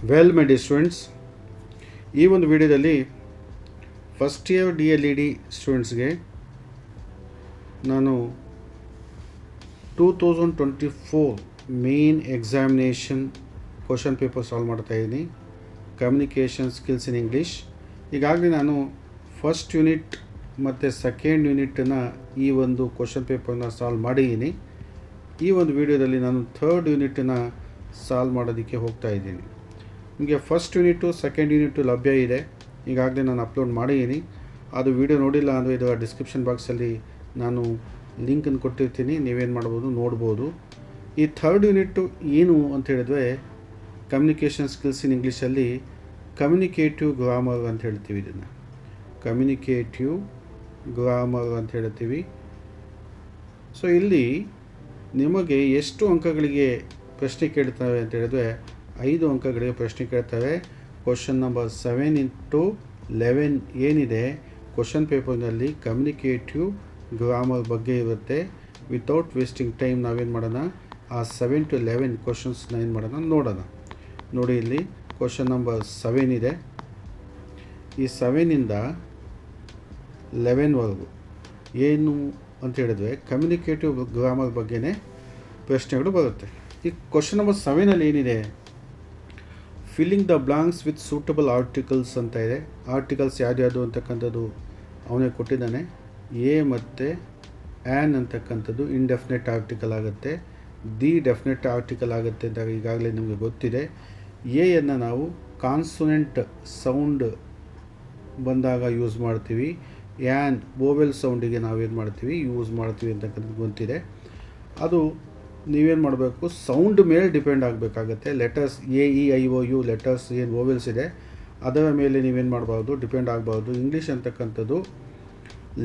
Well my dear students, ಈ ಒಂದು ವಿಡಿಯೋದಲ್ಲಿ ಫಸ್ಟ್ ಇಯರ್ DLED ಸ್ಟೂಡೆಂಟ್ಸ್ಗೆ ನಾನು 2024 main examination question paper solve ಮಾಡ್ತಾಯಿದ್ದೀನಿ. Communication skills in English. ಈಗಾಗಲೇ ನಾನು ಫಸ್ಟ್ ಯೂನಿಟ್ ಮತ್ತು ಸೆಕೆಂಡ್ ಯೂನಿಟನ್ನು ಈ ಒಂದು ಕ್ವಶನ್ ಪೇಪರ್ನ ಸಾಲ್ವ್ ಮಾಡಿದ್ದೀನಿ. ಈ ಒಂದು ವಿಡಿಯೋದಲ್ಲಿ ನಾನು ಥರ್ಡ್ ಯೂನಿಟನ್ನು ಸಾಲ್ವ್ ಮಾಡೋದಕ್ಕೆ ಹೋಗ್ತಾ ಇದ್ದೀನಿ. ನಿಮಗೆ ಫಸ್ಟ್ ಯೂನಿಟು ಸೆಕೆಂಡ್ ಯೂನಿಟು ಲಭ್ಯ ಇದೆ, ಈಗಾಗಲೇ ನಾನು ಅಪ್ಲೋಡ್ ಮಾಡಿದ್ದೀನಿ. ಅದು ವಿಡಿಯೋ ನೋಡಿಲ್ಲ ಅಂದರೆ ಇದು ಡಿಸ್ಕ್ರಿಪ್ಷನ್ ಬಾಕ್ಸಲ್ಲಿ ನಾನು ಲಿಂಕನ್ನು ಕೊಟ್ಟಿರ್ತೀನಿ, ನೀವೇನು ಮಾಡ್ಬೋದು ನೋಡ್ಬೋದು. ಈ ಥರ್ಡ್ ಯೂನಿಟ್ಟು ಏನು ಅಂತ ಹೇಳಿದ್ರೆ ಕಮ್ಯುನಿಕೇಷನ್ ಸ್ಕಿಲ್ಸ್ ಇನ್ ಇಂಗ್ಲೀಷಲ್ಲಿ ಕಮ್ಯುನಿಕೇಟಿವ್ ಗ್ರಾಮರ್ ಅಂತ ಹೇಳ್ತೀವಿ. ಇದನ್ನು ಕಮ್ಯುನಿಕೇಟಿವ್ ಗ್ರಾಮರ್ ಅಂತ ಹೇಳ್ತೀವಿ. ಸೊ ಇಲ್ಲಿ ನಿಮಗೆ ಎಷ್ಟು ಅಂಕಗಳಿಗೆ ಪ್ರಶ್ನೆ ಕೇಳ್ತವೆ ಅಂತ ಹೇಳಿದ್ರೆ 5 ಅಂಕಗಳಿಗೆ ಪ್ರಶ್ನೆ ಕೇಳ್ತವೆ. ಕ್ವಶನ್ ನಂಬರ್ 7x11 ಏನಿದೆ ಕ್ವಶನ್ ಪೇಪರ್ನಲ್ಲಿ ಕಮ್ಯುನಿಕೇಟಿವ್ ಗ್ರಾಮರ್ ಬಗ್ಗೆ ಇರುತ್ತೆ. ವಿತೌಟ್ ವೇಸ್ಟಿಂಗ್ ಟೈಮ್ ನಾವೇನು ಮಾಡೋಣ, ಆ 7 to 11 ಕ್ವಶನ್ಸ್ನ ಏನು ಮಾಡೋಣ ನೋಡೋಣ. ನೋಡಿ, ಇಲ್ಲಿ ಕ್ವಶನ್ ನಂಬರ್ 7 ಇದೆ. ಈ 7ಇಂದ 11ವರೆಗೂ ಏನು ಅಂತ ಹೇಳಿದ್ರೆ ಕಮ್ಯುನಿಕೇಟಿವ್ ಗ್ರಾಮರ್ ಬಗ್ಗೆನೇ ಪ್ರಶ್ನೆಗಳು ಬರುತ್ತೆ. ಈ ಕ್ವಶನ್ ನಂಬರ್ 7ಅಲ್ಲಿ ಏನಿದೆ, filling the blanks with suitable articles ಅಂತ ಇದೆ. ಆರ್ಟಿಕಲ್ಸ್ ಯಾವ್ದು ಅಂತಕ್ಕಂಥದ್ದು ಅವನೇ ಕೊಟ್ಟಿದ್ದಾನೆ. ಎ ಮತ್ತು ಆ್ಯನ್ ಅಂತಕ್ಕಂಥದ್ದು ಇಂಡೆಫಿನೆಟ್ ಆರ್ಟಿಕಲ್ ಆಗುತ್ತೆ, ದಿ ಡೆಫಿನೆಟ್ ಆರ್ಟಿಕಲ್ ಆಗುತ್ತೆ ಅಂತ ಈಗಾಗಲೇ ನಿಮಗೆ ಗೊತ್ತಿದೆ. ಎಯನ್ನು ನಾವು ಕಾನ್ಸೊನೆಂಟ್ ಸೌಂಡ್ ಬಂದಾಗ ಯೂಸ್ ಮಾಡ್ತೀವಿ, ಆ್ಯನ್ ವೋವೆಲ್ ಸೌಂಡಿಗೆ ನಾವೇನು ಮಾಡ್ತೀವಿ ಯೂಸ್ ಮಾಡ್ತೀವಿ ಅಂತಕ್ಕಂಥದ್ದು ಗೊತ್ತಿದೆ. ಅದು ನೀವೇನು ಮಾಡಬೇಕು, ಸೌಂಡ್ ಮೇಲೆ ಡಿಪೆಂಡ್ ಆಗಬೇಕಾಗತ್ತೆ. ಲೆಟರ್ಸ್ AEIOU ಲೆಟರ್ಸ್ ಏನು ವೋವೆಲ್ಸ್ ಇದೆ ಅದರ ಮೇಲೆ ನೀವೇನು ಮಾಡಬಾರ್ದು, ಡಿಪೆಂಡ್ ಆಗಬಾರ್ದು. ಇಂಗ್ಲೀಷ್ ಅಂತಕ್ಕಂಥದ್ದು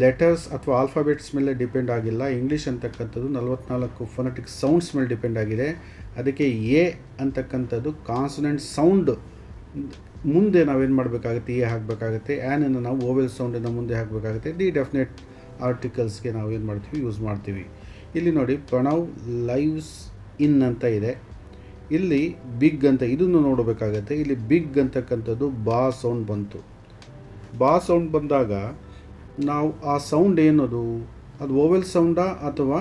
ಲೆಟರ್ಸ್ ಅಥವಾ ಆಲ್ಫಾಬೆಟ್ಸ್ ಮೇಲೆ ಡಿಪೆಂಡ್ ಆಗಿಲ್ಲ. ಇಂಗ್ಲೀಷ್ ಅಂತಕ್ಕಂಥದ್ದು 44 ಫೊನೆಟಿಕ್ ಸೌಂಡ್ಸ್ ಮೇಲೆ ಡಿಪೆಂಡ್ ಆಗಿದೆ. ಅದಕ್ಕೆ ಎ ಅಂತಕ್ಕಂಥದ್ದು ಕಾನ್ಸನೆಂಟ್ ಸೌಂಡ್ ಮುಂದೆ ನಾವೇನು ಮಾಡಬೇಕಾಗುತ್ತೆ, ಎ ಹಾಕಬೇಕಾಗುತ್ತೆ. ಆ್ಯನನ್ನು ನಾವು ವೋವೆಲ್ ಸೌಂಡಿನ ಮುಂದೆ ಹಾಕಬೇಕಾಗುತ್ತೆ. ದಿ ಡೆಫಿನೆಟ್ ಆರ್ಟಿಕಲ್ಸ್ಗೆ ನಾವು ಏನು ಮಾಡ್ತೀವಿ ಯೂಸ್ ಮಾಡ್ತೀವಿ. ಇಲ್ಲಿ ನೋಡಿ, ಪ್ರಣವ್ ಲೈವ್ಸ್ ಇನ್ ಅಂತ ಇದೆ. ಇಲ್ಲಿ ಬಿಗ್ ಅಂತ ಇದನ್ನು ನೋಡಬೇಕಾಗತ್ತೆ. ಇಲ್ಲಿ ಬಿಗ್ ಅಂತಕ್ಕಂಥದ್ದು ಬಾ ಸೌಂಡ್ ಬಂತು. ಬಾ ಸೌಂಡ್ ಬಂದಾಗ ನಾವು ಆ ಸೌಂಡ್ ಏನದು, ಅದು ವೋವೆಲ್ ಸೌಂಡಾ ಅಥವಾ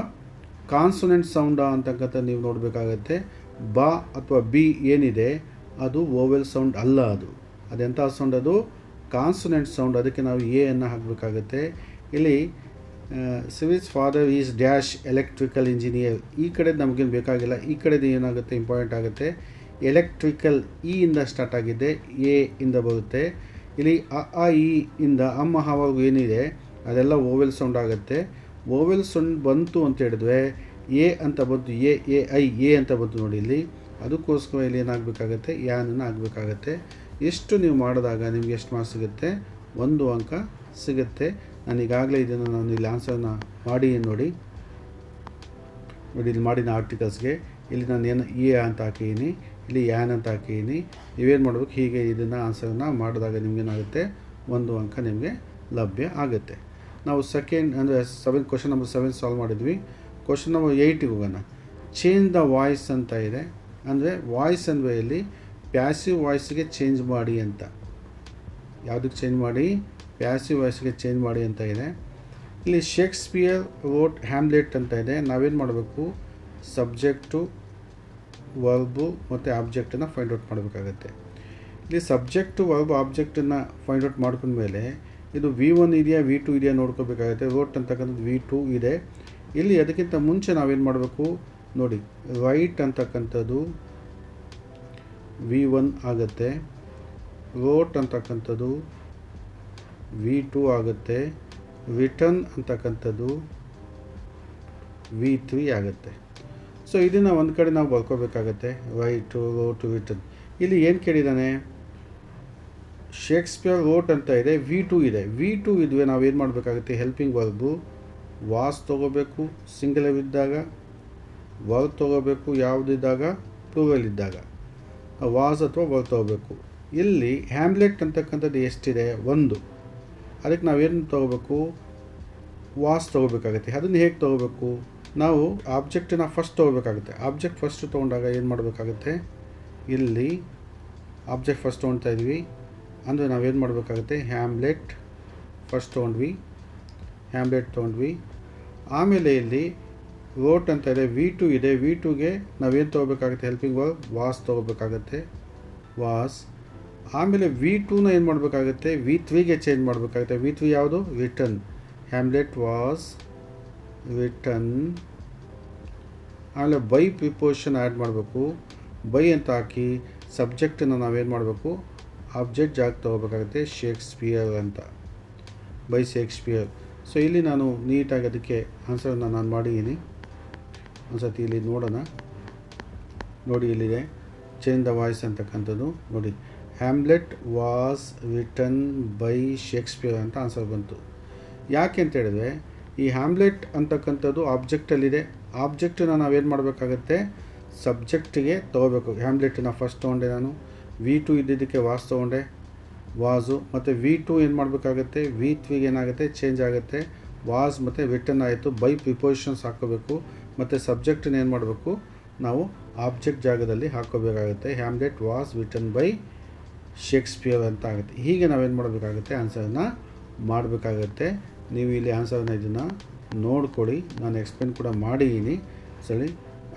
ಕಾನ್ಸೊನೆಂಟ್ ಸೌಂಡಾ ಅಂತಕ್ಕಂಥ ನೀವು ನೋಡಬೇಕಾಗತ್ತೆ. ಬಾ ಅಥವಾ ಬಿ ಏನಿದೆ ಅದು ವೋವೆಲ್ ಸೌಂಡ್ ಅಲ್ಲ. ಅದೆಂಥ ಸೌಂಡ್, ಅದು ಕಾನ್ಸೊನೆಂಟ್ ಸೌಂಡ್. ಅದಕ್ಕೆ ನಾವು ಎನ್ನು ಹಾಕಬೇಕಾಗತ್ತೆ. ಇಲ್ಲಿ civils father is dash electrical engineer. ಈ ಕಡೆ ನಮಗೇನು ಬೇಕಾಗಿಲ್ಲ, ಈ ಕಡೆದು ಏನಾಗುತ್ತೆ ಇಂಪಾರ್ಟೆಂಟ್ ಆಗುತ್ತೆ. ಎಲೆಕ್ಟ್ರಿಕಲ್ ಇಂದ ಸ್ಟಾರ್ಟ್ ಆಗಿದೆ, ಎ ಇಂದ ಬರುತ್ತೆ. ಇಲ್ಲಿ ಅ ಇ ಇಂದ ಅಮ್ಮ ಹಾವರೆಗೂ ಏನಿದೆ ಅದೆಲ್ಲ ವೋವೆಲ್ ಸೌಂಡ್ ಆಗುತ್ತೆ. ವೋವೆಲ್ ಸೌಂಡ್ ಬಂತು ಅಂತ ಹೇಳಿದ್ರೆ ಎ ಅಂತ ಬಂತು, ಎ ಅಂತ ಬಂತು ನೋಡಿ ಇಲ್ಲಿ. ಅದಕ್ಕೋಸ್ಕರ ಇಲ್ಲಿ ಏನಾಗಬೇಕಾಗತ್ತೆ, ಯಾನನ್ನು ಆಗಬೇಕಾಗತ್ತೆ. ಎಷ್ಟು ನೀವು ಮಾಡಿದಾಗ ನಿಮ್ಗೆ ಎಷ್ಟು ಮಾರ್ಕ್ಸ್ ಸಿಗುತ್ತೆ, 1 ಅಂಕ ಸಿಗುತ್ತೆ. ನಾನು ಈಗಾಗಲೇ ನಾನು ಇಲ್ಲಿ ಆನ್ಸರ್ನ ಮಾಡಿ ನೋಡಿ ಇಲ್ಲಿ ಮಾಡಿದ ಆರ್ಟಿಕಲ್ಸ್ಗೆ ಇಲ್ಲಿ ನಾನು ಏನು ಎ ಅಂತ ಹಾಕಿದ್ದೀನಿ, ಇಲ್ಲಿ ಯಾನ್ ಅಂತ ಹಾಕಿದ್ದೀನಿ. ನೀವೇನು ಮಾಡಬೇಕು, ಹೀಗೆ ಇದನ್ನು ಆನ್ಸರ್ನ ಮಾಡಿದಾಗ ನಿಮಗೇನಾಗುತ್ತೆ, 1 ಅಂಕ ನಿಮಗೆ ಲಭ್ಯ ಆಗುತ್ತೆ. ನಾವು ಸೆಕೆಂಡ್ ಅಂದರೆ ಕ್ವಶನ್ ನಂಬರ್ 7 ಸಾಲ್ವ್ ಮಾಡಿದ್ವಿ. ಕ್ವಶನ್ ನಂಬರ್ 8ಗೆ ಹೋಗೋಣ. ಚೇಂಜ್ ದ ವಾಯ್ಸ್ ಅಂತ ಇದೆ. ಅಂದರೆ ವಾಯ್ಸ್ ಅಂದರೆ ಇಲ್ಲಿ ಪ್ಯಾಸಿವ್ ವಾಯ್ಸ್ಗೆ ಚೇಂಜ್ ಮಾಡಿ ಅಂತ. ಯಾವುದಕ್ಕೆ ಚೇಂಜ್ ಮಾಡಿ, ಪ್ಯಾಸಿವ್ ವಾಯ್ಸ್ಗೆ ಚೇಂಜ್ ಮಾಡಿ ಅಂತ ಇದೆ. ಇಲ್ಲಿ ಶೇಕ್ಸ್ಪಿಯರ್ ರೋಟ್ ಹ್ಯಾಮ್ಲೆಟ್ ಅಂತ ಇದೆ. ನಾವೇನು ಮಾಡಬೇಕು, ಸಬ್ಜೆಕ್ಟು ವರ್ಬು ಮತ್ತು ಆಬ್ಜೆಕ್ಟನ್ನು ಫೈಂಡ್ ಔಟ್ ಮಾಡಬೇಕಾಗತ್ತೆ. ಇಲ್ಲಿ ಸಬ್ಜೆಕ್ಟು ವರ್ಬು ಆಬ್ಜೆಕ್ಟನ್ನು ಫೈಂಡ್ ಔಟ್ ಮಾಡ್ಕೊಂಡ್ಮೇಲೆ ಇದು V1 ಇದೆಯಾ V2 ಇದೆಯಾ ನೋಡ್ಕೋಬೇಕಾಗುತ್ತೆ. ರೋಟ್ ಅಂತಕ್ಕಂಥದ್ದು V2 ಇದೆ. ಇಲ್ಲಿ ಅದಕ್ಕಿಂತ ಮುಂಚೆ ನಾವೇನು ಮಾಡಬೇಕು ನೋಡಿ, ರೈಟ್ ಅಂತಕ್ಕಂಥದ್ದು V1 ಆಗುತ್ತೆ, ರೋಟ್ ಅಂತಕ್ಕಂಥದ್ದು V2 ಆಗುತ್ತೆ, ರಿಟರ್ನ್ ಅಂತಕ್ಕಂಥದ್ದು V3 ಆಗುತ್ತೆ. ಸೊ ಇದನ್ನು ಒಂದು ಕಡೆ ನಾವು ಬರ್ಕೋಬೇಕಾಗತ್ತೆ, ರೈಟು ರೋಟು ರಿಟರ್ನ್. ಇಲ್ಲಿ ಏನು ಕೇಳಿದ್ದಾನೆ, ಶೇಕ್ಸ್ಪಿಯರ್ ರೋಟ್ ಅಂತ ಇದೆ, V2 ಇದೆ. V2 ಇದ್ವಿ ನಾವೇನು ಮಾಡಬೇಕಾಗುತ್ತೆ, ಹೆಲ್ಪಿಂಗ್ ವರ್ಬು ವಾಸ್ ತೊಗೋಬೇಕು ಸಿಂಗುಲರ್ ಇದ್ದಾಗ, ವರ್ಬ್ ತೊಗೋಬೇಕು ಯಾವುದಿದ್ದಾಗ, ಪ್ಲೂರಲ್ ಇದ್ದಾಗ ವಾಸ್ ಅಥವಾ ವರ್ಬ್ ತೊಗೋಬೇಕು. ಇಲ್ಲಿ ಹ್ಯಾಮ್ಲೆಟ್ ಅಂತಕ್ಕಂಥದ್ದು ಎಷ್ಟಿದೆ, 1. ಅದಕ್ಕೆ ನಾವೇನು ತೊಗೋಬೇಕು, ವಾಸ್ ತೊಗೋಬೇಕಾಗುತ್ತೆ. ಅದನ್ನು ಹೇಗೆ ತೊಗೋಬೇಕು, ನಾವು ಆಬ್ಜೆಕ್ಟನ್ನು ಫಸ್ಟ್ ತೊಗೋಬೇಕಾಗುತ್ತೆ. ಆಬ್ಜೆಕ್ಟ್ ಫಸ್ಟ್ ತೊಗೊಂಡಾಗ ಏನು ಮಾಡಬೇಕಾಗುತ್ತೆ, ಇಲ್ಲಿ ಆಬ್ಜೆಕ್ಟ್ ಫಸ್ಟ್ ತೊಗೊಳ್ತಾ ಇದ್ವಿ ಅಂದರೆ ನಾವೇನು ಮಾಡಬೇಕಾಗುತ್ತೆ, ಹ್ಯಾಮ್ಲೆಟ್ ಫಸ್ಟ್ ತೊಗೊಂಡ್ವಿ, ಹ್ಯಾಮ್ಲೆಟ್ ತೊಗೊಂಡ್ವಿ. ಆಮೇಲೆ ಇಲ್ಲಿ ರೋಟ್ ಅಂತ ಇದೆ, V2 ಇದೆ. V2ಗೆ ನಾವೇನು ತೊಗೋಬೇಕಾಗುತ್ತೆ, ಹೆಲ್ಪಿಂಗ್ ವರ್ಬ್ ವಾಸ್ ತೊಗೋಬೇಕಾಗತ್ತೆ, ವಾಸ್. ಆಮೇಲೆ V2ನ ಏನು ಮಾಡಬೇಕಾಗುತ್ತೆ, V3ಗೆ ಚೇಂಜ್ ಮಾಡಬೇಕಾಗುತ್ತೆ. V3 ಯಾವುದು, ರಿಟರ್ನ್. Hamlet was return. ಆಮೇಲೆ ಬೈ ಪ್ರಿಪೋಸಿಷನ್ ಆ್ಯಡ್ ಮಾಡಬೇಕು. ಬೈ ಅಂತ ಹಾಕಿ ಸಬ್ಜೆಕ್ಟನ್ನು ನಾವೇನು ಮಾಡಬೇಕು, ಆಬ್ಜೆಕ್ಟ್ ಜಾಗ ತೊಗೋಬೇಕಾಗುತ್ತೆ, ಶೇಕ್ಸ್ಪಿಯರ್ ಅಂತ, ಬೈ ಶೇಕ್ಸ್ಪಿಯರ್. ಸೊ ಇಲ್ಲಿ ನಾನು ನೀಟಾಗಿ ಅದಕ್ಕೆ ಆನ್ಸರನ್ನು ನಾನು ಮಾಡಿದ್ದೀನಿ. ಒಂದು ಸತಿ ಇಲ್ಲಿ ನೋಡೋಣ. ನೋಡಿ, ಇಲ್ಲಿದೆ ಚೇಂಜ್ ದ ವಾಯ್ಸ್ ಅಂತಕ್ಕಂಥದ್ದು. ನೋಡಿ, Hamlet was written by Shakespeare ಅಂತ ಆನ್ಸರ್ ಬಂತು. ಯಾಕೆ ಅಂತ ಹೇಳಿದ್ರೆ, ಈ ಹ್ಯಾಮ್ಲೆಟ್ ಅಂತಕ್ಕಂಥದ್ದು ಆಬ್ಜೆಕ್ಟಲ್ಲಿದೆ. ಆಬ್ಜೆಕ್ಟನ್ನ ನಾವೇನು ಮಾಡಬೇಕಾಗತ್ತೆ, ಸಬ್ಜೆಕ್ಟಿಗೆ ತೊಗೋಬೇಕು. ಹ್ಯಾಮ್ಲೆಟನ್ನ ಫಸ್ಟ್ ತೊಗೊಂಡೆ ನಾನು, V2 ಇದ್ದಿದ್ದಕ್ಕೆ ವಾಸ್ ತೊಗೊಂಡೆ, ವಾಸು. ಮತ್ತು V2 ಏನು ಮಾಡಬೇಕಾಗತ್ತೆ, V3ಗೆ ಏನಾಗುತ್ತೆ, ಚೇಂಜ್ ಆಗುತ್ತೆ, ವಾಸ್ ಮತ್ತು ರಿಟರ್ನ್ ಆಯಿತು. ಬೈ ಪ್ರಿಪೋಸಿಷನ್ಸ್ ಹಾಕೋಬೇಕು ಮತ್ತು ಸಬ್ಜೆಕ್ಟನ್ನ ಏನು ಮಾಡಬೇಕು, ನಾವು ಆಬ್ಜೆಕ್ಟ್ ಜಾಗದಲ್ಲಿ ಹಾಕೋಬೇಕಾಗುತ್ತೆ. Hamlet was written by Shakespeare ಅಂತ ಆಗುತ್ತೆ. ಹೀಗೆ ನಾವೇನು ಮಾಡಬೇಕಾಗುತ್ತೆ, ಆನ್ಸರನ್ನು ಮಾಡಬೇಕಾಗತ್ತೆ. ನೀವು ಇಲ್ಲಿ ಆನ್ಸರನ್ನ ಇದನ್ನು ನೋಡ್ಕೊಳ್ಳಿ, ನಾನು ಎಕ್ಸ್ಪ್ಲೇನ್ ಕೂಡ ಮಾಡಿದ್ದೀನಿ. ಸರಿ,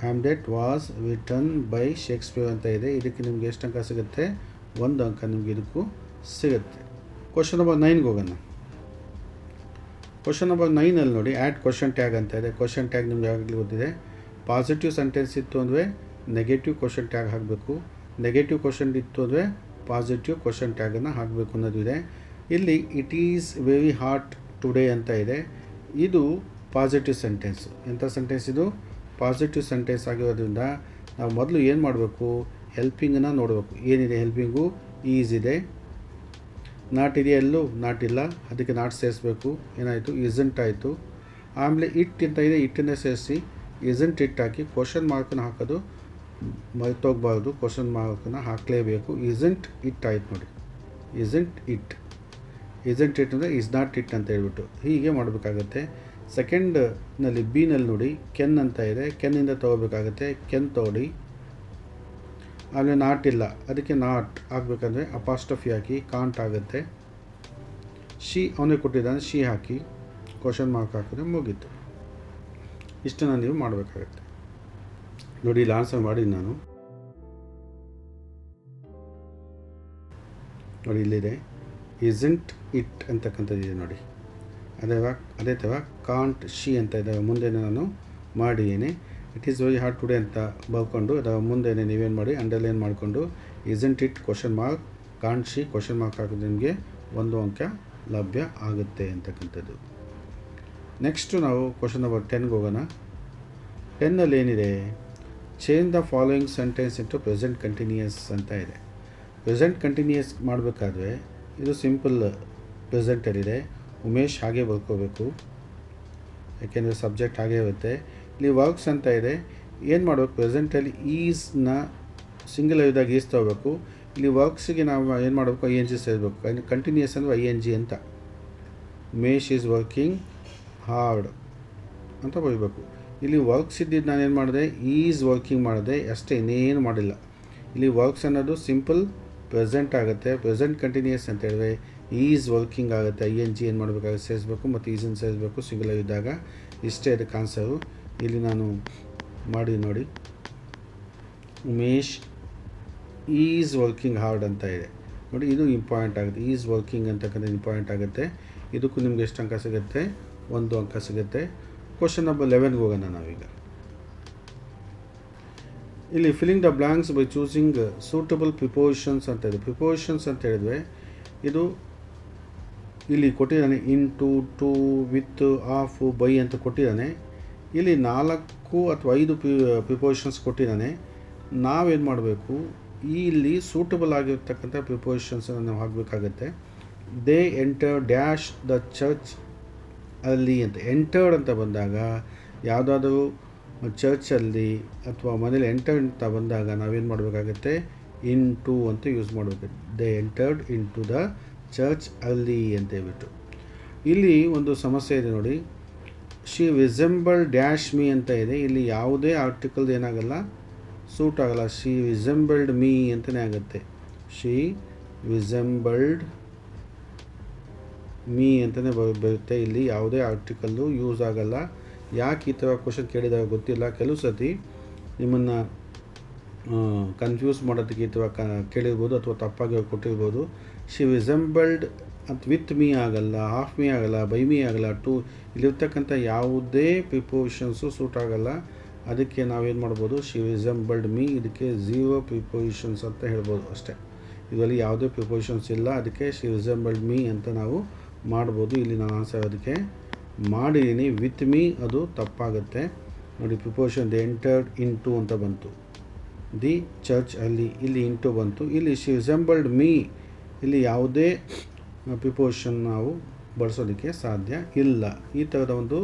Hamlet was written by Shakespeare ಅಂತ ಇದೆ. ಇದಕ್ಕೆ ನಿಮಗೆ ಎಷ್ಟು ಅಂಕ ಸಿಗುತ್ತೆ, 1 ಅಂಕ ನಿಮಗೆ ಇದಕ್ಕೂ ಸಿಗುತ್ತೆ. ಕ್ವಶನ್ ನಂಬರ್ 9ಗೆ ಹೋಗೋಣ. ಕ್ವಶನ್ ನಂಬರ್ 9ಅಲ್ಲಿ ನೋಡಿ, ಆ್ಯಡ್ ಕ್ವಶನ್ ಟ್ಯಾಗ್ ಅಂತ ಇದೆ. ಕ್ವಶನ್ ಟ್ಯಾಗ್ ನಿಮ್ಗೆ ಯಾವಾಗಲೂ ಗೊತ್ತಿದೆ. ಪಾಸಿಟಿವ್ ಸೆಂಟೆನ್ಸ್ ಇತ್ತು ಅಂದರೆ ನೆಗೆಟಿವ್ ಕ್ವಶನ್ ಟ್ಯಾಗ್ ಹಾಕಬೇಕು, ನೆಗೆಟಿವ್ ಕ್ವಶನ್ ಇತ್ತು ಅಂದರೆ ಪಾಸಿಟಿವ್ ಕ್ವಶನ್ ಟ್ಯಾಗನ್ನು ಹಾಕಬೇಕು ಅನ್ನೋದು ಇದೆ. ಇಲ್ಲಿ it is very hot today ಅಂತ ಇದೆ. ಇದು ಪಾಸಿಟಿವ್ ಸೆಂಟೆನ್ಸ್. ಎಂಥ ಸೆಂಟೆನ್ಸ್ ಇದು, ಪಾಸಿಟಿವ್ ಸೆಂಟೆನ್ಸ್ ಆಗಿರೋದ್ರಿಂದ ನಾವು ಮೊದಲು ಏನು ಮಾಡಬೇಕು, ಹೆಲ್ಪಿಂಗನ್ನು ನೋಡಬೇಕು. ಏನಿದೆ ಹೆಲ್ಪಿಂಗು, ಈಸ್ ಇದೆ, ನಾಟ್ ಇದೆಯಾ, ಎಲ್ಲೂ ನಾಟ್ ಇಲ್ಲ, ಅದಕ್ಕೆ ನಾಟ್ ಸೇರಿಸ್ಬೇಕು. ಏನಾಯಿತು, ಇಸಂಟ್ ಆಯಿತು. ಆಮೇಲೆ ಇಟ್ ಅಂತ ಇದೆ, ಇಟ್ಟನ್ನೇ ಸೇರಿಸಿ ಇಸಂಟ್ ಇಟ್ ಹಾಕಿ ಕ್ವಶನ್ ಮಾರ್ಕನ್ನು ಹಾಕೋದು ಮರೆತೋಗಬಾರ್ದು, ಕ್ವಶನ್ ಮಾರ್ಕನ್ನು ಹಾಕಲೇಬೇಕು. ಇಸಂಟ್ ಇಟ್ ಆಯ್ತು ನೋಡಿ, ಇಸಂಟ್ ಇಟ್. ಇಸಂಟ್ ಇಟ್ ಅಂದರೆ ಇಸ್ ನಾಟ್ ಇಟ್ ಅಂತ ಹೇಳ್ಬಿಟ್ಟು ಹೀಗೆ ಮಾಡಬೇಕಾಗತ್ತೆ. ಸೆಕೆಂಡ್ನಲ್ಲಿ ಬಿನಲ್ಲಿ ನೋಡಿ, ಕೆನ್ ಅಂತ ಇದೆ, ಕೆನ್ನಿಂದ ತೊಗೋಬೇಕಾಗತ್ತೆ, ಕೆನ್ ತೊಗೊಳ್ಳಿ. ಆಮೇಲೆ ನಾಟ್ ಇಲ್ಲ, ಅದಕ್ಕೆ ನಾಟ್ ಹಾಕಬೇಕಂದ್ರೆ ಅಪಾಸ್ಟ್ರಫಿ ಹಾಕಿ ಕಾಂಟ್ ಆಗುತ್ತೆ. ಶಿ ಅವನೇ ಕೊಟ್ಟಿದ್ದಾನೆ, ಶಿ ಹಾಕಿ ಕ್ವಶನ್ ಮಾರ್ಕ್ ಹಾಕಿದ್ರೆ ಮುಗೀತು. ಇಷ್ಟನ್ನು ನೀವು ಮಾಡಬೇಕಾಗತ್ತೆ. ನೋಡಿ, ಇಲ್ಲಿ ಆನ್ಸರ್ ಮಾಡಿ ನಾನು ನೋಡಿ, ಇಲ್ಲಿದೆ ಇಸಂಟ್ ಇಟ್ ಅಂತಕ್ಕಂಥದ್ದಿದೆ ನೋಡಿ. ಅದೇ ಥರ ಕಾಂಟ್ ಶಿ ಅಂತ ಇದ್ದಾವೆ. ಮುಂದೆ ನಾನು ಮಾಡಿದ್ದೀನಿ. It is very hard today ಅಂತ ಬರ್ಕೊಂಡು ಅದರ ಮುಂದೆ ನೀವೇನು ಮಾಡಿ, ಅಂಡರ್ಲೈನ್ ಮಾಡಿಕೊಂಡು isn't it question mark, can't she question mark ಹಾಕಿದ್ರೆ ನಿಮಗೆ 1 ಅಂಕ ಲಭ್ಯ ಆಗುತ್ತೆ ಅಂತಕ್ಕಂಥದ್ದು. ನೆಕ್ಸ್ಟು ನಾವು ಕ್ವಶನ್ ನಂಬರ್ 10ಗೆ ಹೋಗೋಣ. 10ನಲ್ಲಿ ಏನಿದೆ, change the following sentence into present continuous ಅಂತ ಇದೆ. ಪ್ರೆಸೆಂಟ್ ಕಂಟಿನ್ಯೂಯಸ್ ಮಾಡಬೇಕಾದ್ರೆ ಇದು ಸಿಂಪಲ್ ಪ್ರೆಸೆಂಟಲ್ಲಿದೆ. ಉಮೇಶ್ ಹಾಗೆ ಬರ್ಕೋಬೇಕು, ಯಾಕೆಂದರೆ ಸಬ್ಜೆಕ್ಟ್ ಹಾಗೇ ಇರುತ್ತೆ. ಇಲ್ಲಿ ವರ್ಕ್ಸ್ ಅಂತ ಇದೆ. ಏನು ಮಾಡಬೇಕು, ಪ್ರೆಸೆಂಟಲ್ಲಿ ಈಸ್ನ ಸಿಂಗಲ್ ಇದ್ದಾಗ ಈಸ್ ತೊಗೋಬೇಕು. ಇಲ್ಲಿ ವರ್ಕ್ಸಿಗೆ ನಾವು ಏನು ಮಾಡಬೇಕು, ING ಸೇರಬೇಕು. ಕಂಟಿನ್ಯೂಯಸ್ ಅಂದರೆ ING ಅಂತ. ಉಮೇಶ್ ಈಸ್ ವರ್ಕಿಂಗ್ ಹಾರ್ಡ್ ಅಂತ ಬರೀಬೇಕು. ಇಲ್ಲಿ ವರ್ಕ್ಸ್ ಇದ್ದಿದ್ದು ನಾನೇನು ಮಾಡಿದೆ, ಈಸ್ ವರ್ಕಿಂಗ್ ಮಾಡಿದೆ ಅಷ್ಟೇ, ಇನ್ನೇನು ಮಾಡಿಲ್ಲ. ಇಲ್ಲಿ ವರ್ಕ್ಸ್ ಅನ್ನೋದು ಸಿಂಪಲ್ ಪ್ರೆಸೆಂಟ್ ಆಗುತ್ತೆ. ಪ್ರೆಸೆಂಟ್ ಕಂಟಿನ್ಯೂಯಸ್ ಅಂತ ಹೇಳಿದ್ರೆ ಈಸ್ ವರ್ಕಿಂಗ್ ಆಗುತ್ತೆ. ING ಏನು ಮಾಡಬೇಕಾಗುತ್ತೆ, ಸೇರಿಸ್ಬೇಕು ಮತ್ತು ಈಸನ್ನು ಸೇರಿಸ್ಬೇಕು ಸಿಂಗುಲರ್ ಇದ್ದಾಗ. ಇಷ್ಟೇ ಅದಕ್ಕೆ ಆನ್ಸರು. ಇಲ್ಲಿ ನಾನು ಮಾಡಿ ನೋಡಿ, ಉಮೇಶ್ ಈಸ್ ವರ್ಕಿಂಗ್ ಹಾರ್ಡ್ ಅಂತ ಇದೆ ನೋಡಿ. ಇದು ಇಂಪಾರ್ಟೆಂಟ್ ಆಗುತ್ತೆ, ಈಸ್ ವರ್ಕಿಂಗ್ ಅಂತಕ್ಕಂಥ ಇಂಪಾರ್ಟೆಂಟ್ ಆಗುತ್ತೆ. ಇದಕ್ಕೂ ನಿಮ್ಗೆ ಎಷ್ಟು ಅಂಕ ಸಿಗುತ್ತೆ, 1 ಅಂಕ ಸಿಗುತ್ತೆ. ಕ್ವಶನ್ ನಂಬರ್ 11ಗೆ ಹೋಗೋಣ ನಾವೀಗ. ಇಲ್ಲಿ filling the blanks by choosing suitable prepositions ಅಂತ ಇದೆ. ಪ್ರಿಪೋಸಿಷನ್ಸ್ ಅಂತ ಹೇಳಿದ್ರೆ ಇದು ಇಲ್ಲಿ ಕೊಟ್ಟಿದ್ದಾನೆ, into, to, with, of, by ಅಂತ ಕೊಟ್ಟಿದ್ದಾನೆ. ಇಲ್ಲಿ 4 ಅಥವಾ 5 ಪ್ರಿಪೋಸಿಷನ್ಸ್ ಕೊಟ್ಟಿದ್ದಾನೆ. ನಾವೇನು ಮಾಡಬೇಕು, ಇಲ್ಲಿ ಸೂಟಬಲ್ ಆಗಿರ್ತಕ್ಕಂಥ ಪ್ರಿಪೋಸಿಷನ್ಸನ್ನು ನಾವು ಹಾಕಬೇಕಾಗತ್ತೆ. They enter dash the church ಅಲ್ಲಿ ಅಂತ. ಎಂಟರ್ಡ್ ಅಂತ ಬಂದಾಗ ಯಾವುದಾದ್ರೂ ಚರ್ಚಲ್ಲಿ ಅಥವಾ ಮನೇಲಿ ಎಂಟರ್ ಅಂತ ಬಂದಾಗ ನಾವೇನು ಮಾಡಬೇಕಾಗತ್ತೆ, ಇಂಟು ಅಂತ ಯೂಸ್ ಮಾಡಬೇಕು. They entered into the church ಅಲ್ಲಿ ಅಂತ ಹೇಳ್ಬಿಟ್ಟು. ಇಲ್ಲಿ ಒಂದು ಸಮಸ್ಯೆ ಇದೆ ನೋಡಿ, ಶಿ ರಿಸೆಂಬಲ್ ಡ್ಯಾಶ್ ಮೀ ಅಂತ ಇದೆ. ಇಲ್ಲಿ ಯಾವುದೇ ಆರ್ಟಿಕಲ್ ಏನಾಗಲ್ಲ, ಸೂಟ್ ಆಗಲ್ಲ. ಶಿ ರಿಸೆಂಬಲ್ಡ್ ಮೀ ಅಂತಲೇ ಆಗುತ್ತೆ. ಶಿ ರಿಸೆಂಬಲ್ಡ್ ಮೀ ಅಂತಲೇ ಬರುತ್ತೆ. ಇಲ್ಲಿ ಯಾವುದೇ ಆರ್ಟಿಕಲ್ಲು ಯೂಸ್ ಆಗಲ್ಲ. ಯಾಕೆ ಈ ಥರ ಕ್ವಶನ್ ಕೇಳಿದಾಗ ಗೊತ್ತಿಲ್ಲ. ಕೆಲವು ಸತಿ ನಿಮ್ಮನ್ನು ಕನ್ಫ್ಯೂಸ್ ಮಾಡೋದಕ್ಕೆ ಈ ಥರ ಕೇಳಿರ್ಬೋದು ಅಥವಾ ತಪ್ಪಾಗಿ ಕೊಟ್ಟಿರ್ಬೋದು. ಶಿ ರಿಸೆಂಬಲ್ಡ್ ಅಂತ ವಿತ್ ಮೀ ಆಗಲ್ಲ, ಹಾಫ್ ಮೀ ಆಗಲ್ಲ, ಬೈ ಮೀ ಆಗಲ್ಲ, ಟು ಇಲ್ಲಿರ್ತಕ್ಕಂಥ ಯಾವುದೇ ಪ್ರಿಪೋಸಿಷನ್ಸು ಸೂಟ್ ಆಗಲ್ಲ. ಅದಕ್ಕೆ ನಾವೇನು ಮಾಡ್ಬೋದು, ಶಿ ರಿಸೆಂಬಲ್ಡ್ ಮೀ, ಇದಕ್ಕೆ 0 ಪ್ರಿಪೋಸಿಷನ್ಸ್ ಅಂತ ಹೇಳ್ಬೋದು ಅಷ್ಟೇ. ಇದರಲ್ಲಿ ಯಾವುದೇ ಪ್ರಿಪೋಸಿಷನ್ಸ್ ಇಲ್ಲ, ಅದಕ್ಕೆ ಶಿ ರಿಸೆಂಬಲ್ಡ್ ಮೀ ಅಂತ ನಾವು ಮಾಡ್ಬೋದು. ಇಲ್ಲಿ ನಾನು ಆನ್ಸರ್ ಅದಕ್ಕೆ ಮಾಡಿದ್ದೀನಿ. ವಿತ್ ಮೀ ಅದು ತಪ್ಪಾಗುತ್ತೆ ನೋಡಿ. ಪ್ರಿಪೋಸಿಷನ್ ದಿ ಎಂಟರ್ಡ್ ಇಂಟು ಅಂತ ಬಂತು, ದಿ ಚರ್ಚ್ ಅಲ್ಲಿ, ಇಲ್ಲಿ ಇಂಟು ಬಂತು. ಇಲ್ಲಿ ಶಿ ರಿಸೆಂಬಲ್ಡ್ ಮೀ, ಇಲ್ಲಿ ಯಾವುದೇ ಪ್ರಿಪೋಸಿಷನ್ ನಾವು ಬಳಸೋದಕ್ಕೆ ಸಾಧ್ಯ ಇಲ್ಲ. ಈ ಥರದ ಒಂದು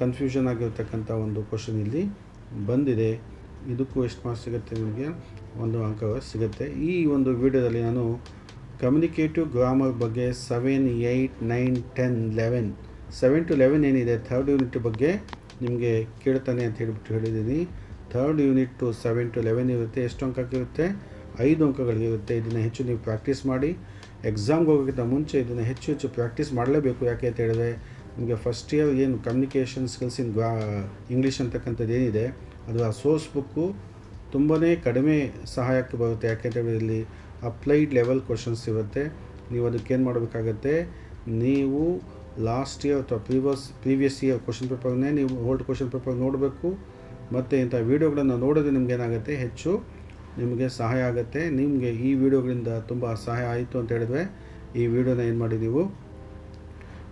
ಕನ್ಫ್ಯೂಷನ್ ಆಗಿರ್ತಕ್ಕಂಥ ಒಂದು ಕ್ವಶನ್ ಇಲ್ಲಿ ಬಂದಿದೆ. ಇದಕ್ಕೂ ಎಷ್ಟು ಮಾರ್ಕ್ಸ್ ಸಿಗುತ್ತೆ, ನಿಮಗೆ 1 ಅಂಕ ಸಿಗುತ್ತೆ. ಈ ಒಂದು ವಿಡಿಯೋದಲ್ಲಿ ನಾನು ಕಮ್ಯುನಿಕೇಟಿವ್ ಗ್ರಾಮರ್ ಬಗ್ಗೆ 7, 8, 9, 10, 11 7 to 11 ಏನಿದೆ ಥರ್ಡ್ ಯೂನಿಟ್ ಬಗ್ಗೆ ನಿಮಗೆ ಕೇಳ್ತಾನೆ ಅಂತ ಹೇಳಿದ್ದೀನಿ. ಥರ್ಡ್ ಯೂನಿಟ್ 7 to 11 ಇರುತ್ತೆ. ಎಷ್ಟು ಅಂಕಕ್ಕಿರುತ್ತೆ? 5 ಅಂಕಗಳಿರುತ್ತೆ. ಇದನ್ನು ಹೆಚ್ಚು ನೀವು ಪ್ರಾಕ್ಟೀಸ್ ಮಾಡಿ. ಎಕ್ಸಾಮ್ಗೆ ಹೋಗೋಕ್ಕಿಂತ ಮುಂಚೆ ಇದನ್ನು ಹೆಚ್ಚು ಪ್ರಾಕ್ಟೀಸ್ ಮಾಡಲೇಬೇಕು. ಯಾಕೆ ಅಂತ ಹೇಳಿದ್ರೆ ನಿಮಗೆ ಫಸ್ಟ್ ಇಯರ್ ಏನು ಕಮ್ಯುನಿಕೇಷನ್ ಸ್ಕಿಲ್ಸ್ ಇನ್ ಇಂಗ್ಲೀಷ್ ಅಂತಕ್ಕಂಥದ್ದು ಏನಿದೆ ಅದು ಆ ಸೋರ್ಸ್ ಬುಕ್ಕು ತುಂಬಾ ಕಡಿಮೆ ಸಹಾಯಕ್ಕೆ ಬರುತ್ತೆ. ಯಾಕೆಂತ ಹೇಳಿದ್ರೆ ಇಲ್ಲಿ ಅಪ್ಲೈಡ್ ಲೆವೆಲ್ ಕ್ವಶನ್ಸ್ ಇರುತ್ತೆ. ನೀವು ಅದಕ್ಕೇನು ಮಾಡಬೇಕಾಗತ್ತೆ, ನೀವು ಲಾಸ್ಟ್ ಇಯರ್ ಅಥವಾ ಪ್ರೀವಿಯಸ್ ಇಯರ್ ಕ್ವಶನ್ ಪೇಪರ್ನೇ ನೀವು ಓಲ್ಡ್ ಕ್ವಶನ್ ಪೇಪರ್ ನೋಡಬೇಕು. ಮತ್ತು ಇಂಥ ವೀಡಿಯೋಗಳನ್ನು ನೋಡೋದು ನಿಮಗೇನಾಗುತ್ತೆ, ಹೆಚ್ಚು ನಿಮಗೆ ಸಹಾಯ ಆಗುತ್ತೆ. ನಿಮಗೆ ಈ ವಿಡಿಯೋಗಳಿಂದ ತುಂಬ ಸಹಾಯ ಆಯಿತು ಅಂತ ಹೇಳಿದ್ರೆ ಈ ವಿಡಿಯೋನ ಏನು ಮಾಡಿ, ನೀವು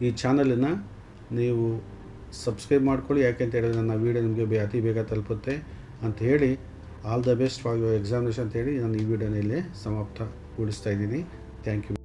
ಈ ಚಾನಲನ್ನು ನೀವು ಸಬ್ಸ್ಕ್ರೈಬ್ ಮಾಡ್ಕೊಳ್ಳಿ. ಯಾಕೆಂತ ಹೇಳಿದ್ರೆ ನನ್ನ ವೀಡಿಯೋ ನಿಮಗೆ ಅತಿ ಬೇಗ ತಲುಪುತ್ತೆ ಅಂತ ಹೇಳಿ, all the best for your examination ಅಂತ ಹೇಳಿ ನಾನು ಈ ವಿಡಿಯೋನ ಇಲ್ಲೇ ಸಮಾಪ್ತಗೊಳಿಸ್ತಾ ಇದ್ದೀನಿ. Thank you.